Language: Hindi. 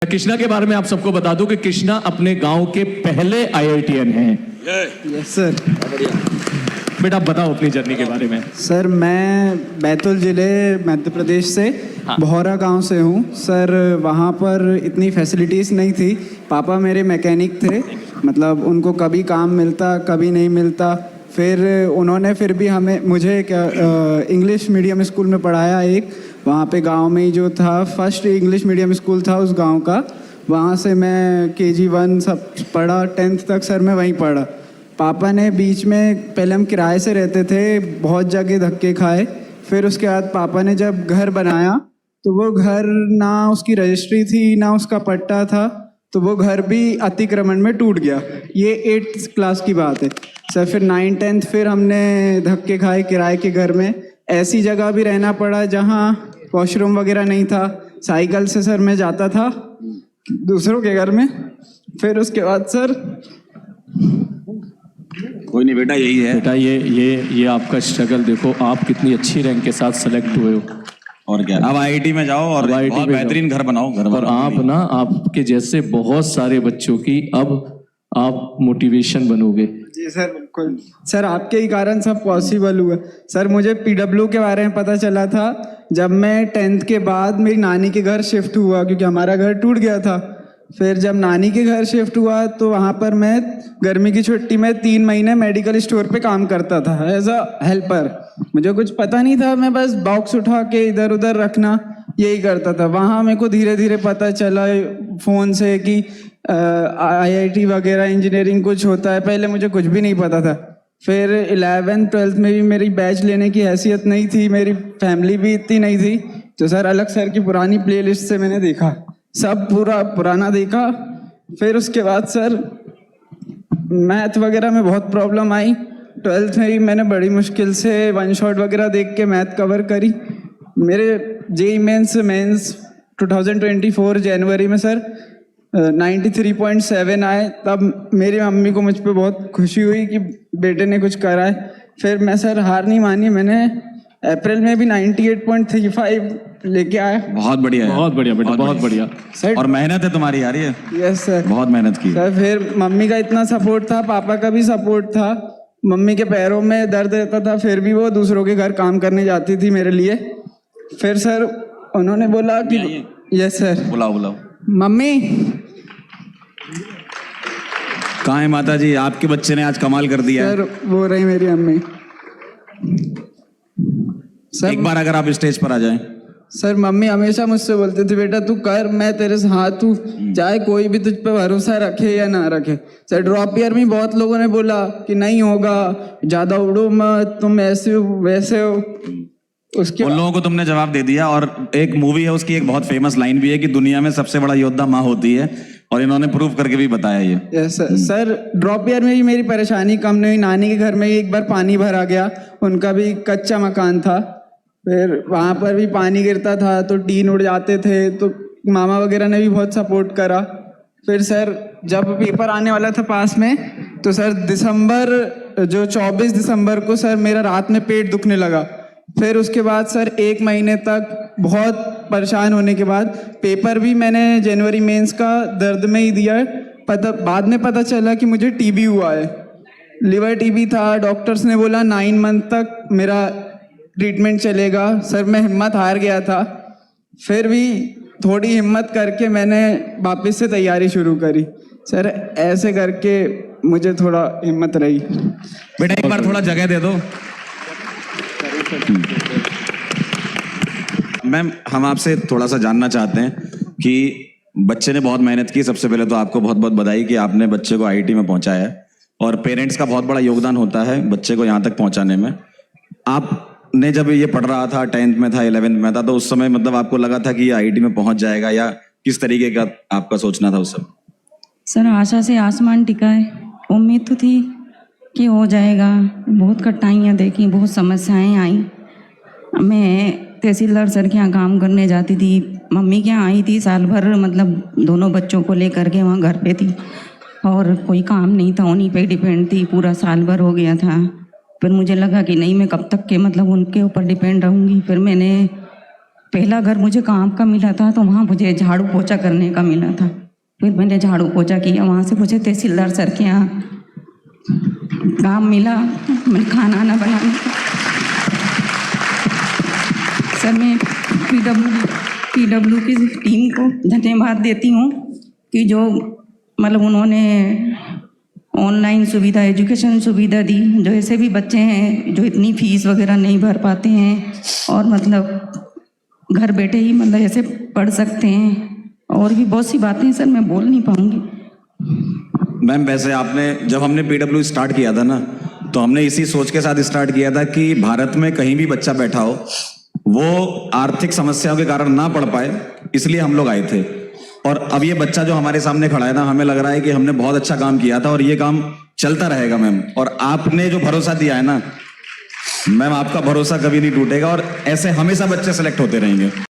कृष्णा के बारे में आप सबको बता दूं कि कृष्णा अपने गांव के पहले IITian हैं। Yes sir. बेटा आप बताओ अपनी जर्नी के बारे में। सर मैं बैतूल जिले मध्य प्रदेश से भौरा गांव से हूँ सर। वहाँ पर इतनी फैसिलिटीज़ नहीं थी। पापा मेरे मैकेनिक थे, मतलब उनको कभी काम मिलता कभी नहीं मिलता। फिर उन्होंने फिर भी मुझे इंग्लिश मीडियम स्कूल में पढ़ाया। एक वहाँ पे गांव में ही जो था फर्स्ट इंग्लिश मीडियम स्कूल था उस गांव का। वहाँ से मैं KG 1 सब पढ़ा, 10th तक सर मैं वहीं पढ़ा। पापा ने बीच में, पहले हम किराए से रहते थे, बहुत जगह धक्के खाए। फिर उसके बाद पापा ने जब घर बनाया तो वो घर ना उसकी रजिस्ट्री थी ना उसका पट्टा था, तो वो घर भी अतिक्रमण में टूट गया। ये 8th क्लास की बात है सर। फिर 9, 10th फिर हमने धक्के खाए किराए के घर में। ऐसी जगह भी रहना पड़ा जहाँ वॉशरूम वगैरह नहीं था। साइकिल से सर मैं जाता था दूसरों के घर में। फिर उसके बाद सर कोई नहीं बेटा, यही है बेटा। ये आपका स्ट्रगल देखो, आप कितनी अच्छी रैंक के साथ सेलेक्ट हुए हो। और क्या, अब IIT में जाओ और बहुत बेहतरीन घर बनाओ। और आप ना, आपके जैसे बहुत सारे बच्चों की अब आप मोटिवेशन बनोगे। जी सर बिल्कुल सर, आपके ही कारण सब पॉसिबल हुआ सर। मुझे PW के बारे में पता चला था जब मैं 10th के बाद मेरी नानी के घर शिफ्ट हुआ, क्योंकि हमारा घर टूट गया था। फिर जब नानी के घर शिफ्ट हुआ तो वहाँ पर मैं गर्मी की छुट्टी में 3 महीने मेडिकल स्टोर पे काम करता था एज अ हेल्पर। मुझे कुछ पता नहीं था, मैं बस बॉक्स उठा के इधर उधर रखना यही करता था। वहाँ मेरे को धीरे धीरे पता चला फ़ोन से कि IIT वगैरह इंजीनियरिंग कुछ होता है। पहले मुझे कुछ भी नहीं पता था। फिर 11th 12th में भी मेरी बैच लेने की हैसियत नहीं थी, मेरी फैमिली भी इतनी नहीं थी। तो सर अलग सर की पुरानी प्लेलिस्ट से मैंने देखा, सब पूरा पुराना देखा। फिर उसके बाद सर मैथ वगैरह में बहुत प्रॉब्लम आई। 12th में भी मैंने बड़ी मुश्किल से 1 शॉट वगैरह देख के मैथ कवर करी। मेरे JEE मेंस 2024 जनवरी में सर 93.7 आए। तब मेरी मम्मी को मुझ पर बहुत खुशी हुई कि बेटे ने कुछ करा है। फिर मैं सर हार नहीं मानी, मैंने अप्रैल में भी 98.35 लेके आया। बहुत बढ़िया है, बहुत बढ़िया बेटा, बहुत बढ़िया सर। और मेहनत है तुम्हारी यार, ये यस सर, बहुत मेहनत की सर। फिर मम्मी का इतना सपोर्ट था, पापा का भी सपोर्ट था। मम्मी के पैरों में दर्द रहता था, फिर भी वो दूसरों के घर काम करने जाती थी मेरे लिए। फिर सर उन्होंने बोला कि यस सर। बुलाओ बुलाओ। मम्मी कहाँ है माता जी? आपके बच्चे ने आज कमाल कर दिया है। सर वो रही मेरी अम्मी। सर एक बार अगर आप स्टेज पर आ जाएं। सर मम्मी हमेशा मुझसे बोलती थी, बेटा तू कर, मैं तेरे साथ हूँ, चाहे कोई भी तुझ पे भरोसा रखे या ना रखे। सर ड्रॉप ईयर में बहुत लोगों ने बोला कि नहीं होगा, ज्यादा उड़ो मत, तुम ऐसे हो वैसे हो। उसके उन लोगों को तुमने जवाब दे दिया। और एक मूवी है उसकी, एक बहुत फेमस लाइन भी है कि दुनिया में सबसे बड़ा योद्धा माँ होती है, और इन्होंने प्रूव करके भी बताया ये। Yes sir. Sir drop year में भी मेरी परेशानी कम नहीं हुई। नानी के घर में ही एक बार पानी भरा गया, उनका भी कच्चा मकान था। फिर वहाँ पर भी पानी गिरता था तो टीन उड़ जाते थे, तो मामा वगैरह ने भी बहुत सपोर्ट करा। फिर सर जब पेपर आने वाला था पास में, तो सर दिसंबर जो 24 दिसंबर को सर मेरा रात में पेट दुखने लगा। फिर उसके बाद सर 1 महीने तक बहुत परेशान होने के बाद पेपर भी मैंने जनवरी मेंस का दर्द में ही दिया। बाद में पता चला कि मुझे TB हुआ है, लिवर TB था। डॉक्टर्स ने बोला 9 मंथ तक मेरा ट्रीटमेंट चलेगा। सर मैं हिम्मत हार गया था, फिर भी थोड़ी हिम्मत करके मैंने वापस से तैयारी शुरू करी। सर ऐसे करके मुझे थोड़ा हिम्मत रही। बेटा एक बार थोड़ा जगह दे दो। मैम हम आपसे थोड़ा सा जानना चाहते हैं कि बच्चे ने बहुत मेहनत की। सबसे पहले तो आपको बहुत बहुत बधाई कि आपने बच्चे को IIT में पहुंचाया है, और पेरेंट्स का बहुत बड़ा योगदान होता है बच्चे को यहाँ तक पहुंचाने में। आपने जब ये पढ़ रहा था, 10th में था, 11th में था, तो उस समय मतलब आपको लगा था कि ये IIT में पहुंच जाएगा, या किस तरीके का आपका सोचना था उस समय? सर आशा से आसमान टिका है, उम्मीद तो थी कि हो जाएगा। बहुत कठिनाइयाँ देखी, बहुत समस्याएं आई। मैं तहसीलदार सर के यहाँ काम करने जाती थी, मम्मी के यहाँ आई थी साल भर, मतलब दोनों बच्चों को लेकर के वहाँ घर पे थी, और कोई काम नहीं था, उन्हीं पे डिपेंड थी। पूरा साल भर हो गया था। फिर मुझे लगा कि नहीं, मैं कब तक के मतलब उनके ऊपर डिपेंड रहूँगी। फिर मैंने पहला घर मुझे काम का मिला था तो वहाँ मुझे झाड़ू पोछा करने का मिला था। फिर मैंने झाड़ू पोछा किया, वहाँ से मुझे तहसीलदार सर के यहाँ काम मिला, मैंने खाना आना बनाने का। सर मैं पीडब्ल्यू की टीम को धन्यवाद देती हूँ कि जो मतलब उन्होंने ऑनलाइन सुविधा, एजुकेशन सुविधा दी। जो ऐसे भी बच्चे हैं जो इतनी फीस वगैरह नहीं भर पाते हैं और मतलब घर बैठे ही मतलब ऐसे पढ़ सकते हैं, और भी बहुत सी बातें सर मैं बोल नहीं पाऊँगी। मैम वैसे आपने, जब हमने पीडब्ल्यू स्टार्ट किया था ना, तो हमने इसी सोच के साथ स्टार्ट किया था कि भारत में कहीं भी बच्चा बैठा हो, वो आर्थिक समस्याओं के कारण ना पढ़ पाए, इसलिए हम लोग आए थे। और अब ये बच्चा जो हमारे सामने खड़ा है ना, हमें लग रहा है कि हमने बहुत अच्छा काम किया था और ये काम चलता रहेगा मैम। और आपने जो भरोसा दिया है ना मैम, आपका भरोसा कभी नहीं टूटेगा और ऐसे हमेशा बच्चे सेलेक्ट होते रहेंगे।